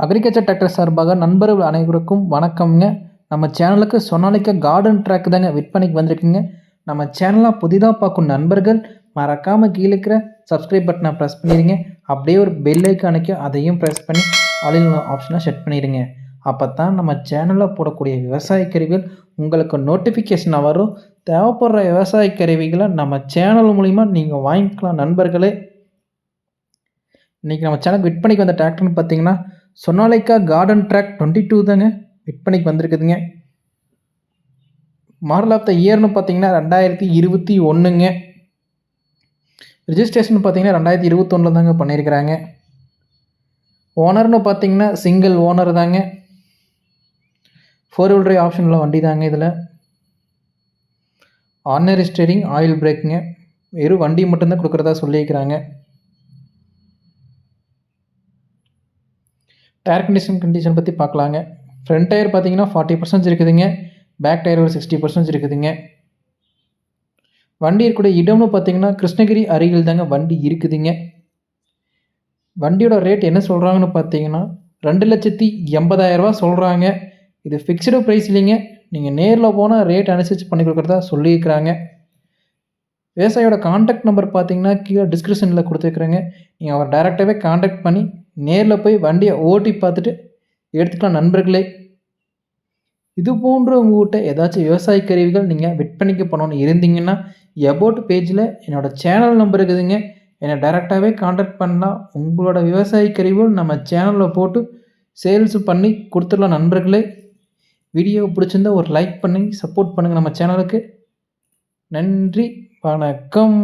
Agriculture tractor சார்பாக நண்பர்கள் அனைவருக்கும் வணக்கம்ங்க. நம்ம சேனலுக்கு சொனாலிக்கா கார்டன் ட்ராக் தாங்க விற்பனைக்கு வந்திருக்குங்க. நம்ம சேனலாக புதிதாக பார்க்கும் நண்பர்கள் மறக்காமல் கீழே இருக்கிற சப்ஸ்கிரைப் பட்டனை ப்ரெஸ் பண்ணிடுங்க. அப்படியே ஒரு பெல் ஐக்கானுக்கும் அதையும் ப்ரெஸ் பண்ணி ஆல் ஆப்ஷனை செட் பண்ணிடுங்க. அப்போ தான் நம்ம சேனலில் போடக்கூடிய விவசாய கருவிகள் உங்களுக்கு நோட்டிஃபிகேஷனாக வரும். தேவைப்படுற விவசாய கருவிகளை நம்ம சேனல் மூலிமா நீங்கள் வாங்கிக்கலாம் நண்பர்களே. இன்றைக்கி நம்ம சேனலுக்கு விற்பனைக்கு வந்த டிராக்டர்னு பார்த்தீங்கன்னா சொனாலிக்கா கார்டன் ட்ராக் 22 தாங்க விற்பனைக்கு வந்திருக்குதுங்க. மாடல் ஆஃப் த இயர்னு பார்த்தீங்கன்னா 2021ங்க. ரிஜிஸ்ட்ரேஷன் பார்த்தீங்கன்னா 2021 தாங்க பண்ணியிருக்கிறாங்க. ஓனர்னு பார்த்தீங்கன்னா சிங்கிள் ஓனர் தாங்க. 4-wheel drive ஆப்ஷனில் வண்டி தாங்க. இதில் ஆர்டினரி ஸ்டீரிங், ஆயில் பிரேக்குங்க. வெறும் வண்டி மட்டும்தான் கொடுக்குறதா சொல்லியிருக்கிறாங்க. டயர் கண்டிஷன் பற்றி பார்க்கலாங்க. ஃப்ரண்ட் டயர் பார்த்தீங்கன்னா 40% இருக்குதுங்க. பேக் டயர் ஒரு 60% இருக்குதுங்க. வண்டி இருக்கக்கூடிய இடம்னு பார்த்தீங்கன்னா கிருஷ்ணகிரி அருகில் தாங்க வண்டி இருக்குதுங்க. வண்டியோட ரேட் என்ன சொல்கிறாங்கன்னு பார்த்தீங்கன்னா 2,80,000 சொல்கிறாங்க. இது ஃபிக்ஸ்டு ப்ரைஸ் இல்லைங்க. நீங்கள் நேரில் போனால் ரேட் அனுசரித்து பண்ணி கொடுக்குறதா சொல்லியிருக்கிறாங்க. விவசாயியோட கான்டாக்ட் நம்பர் பார்த்தீங்கன்னா கீழே டிஸ்கிரிப்ஷனில் கொடுத்துருக்குறேங்க. நீங்கள் அவர் டைரெக்டாகவே கான்டாக்ட் பண்ணி நேரில் போய் வண்டியை ஓட்டி பார்த்துட்டு எடுத்துக்கலாம் நண்பர்களே. இது போன்ற உங்கள்கிட்ட ஏதாச்சும் விவசாய கருவிகள் நீங்கள் விற்பனைக்கு பண்ணணும்னு இருந்தீங்கன்னா எபோட் பேஜில் என்னோடய சேனல் நம்பர் இருக்குதுங்க. என்னை டைரெக்டாகவே கான்டாக்ட் பண்ணலாம். உங்களோட விவசாய கருவிகள் நம்ம சேனலில் போட்டு சேல்ஸ் பண்ணி கொடுத்துடலாம் நண்பர்களே. வீடியோ பிடிச்சிருந்தா ஒரு லைக் பண்ணி சப்போர்ட் பண்ணுங்கள் நம்ம சேனலுக்கு. நன்றி, வணக்கம்.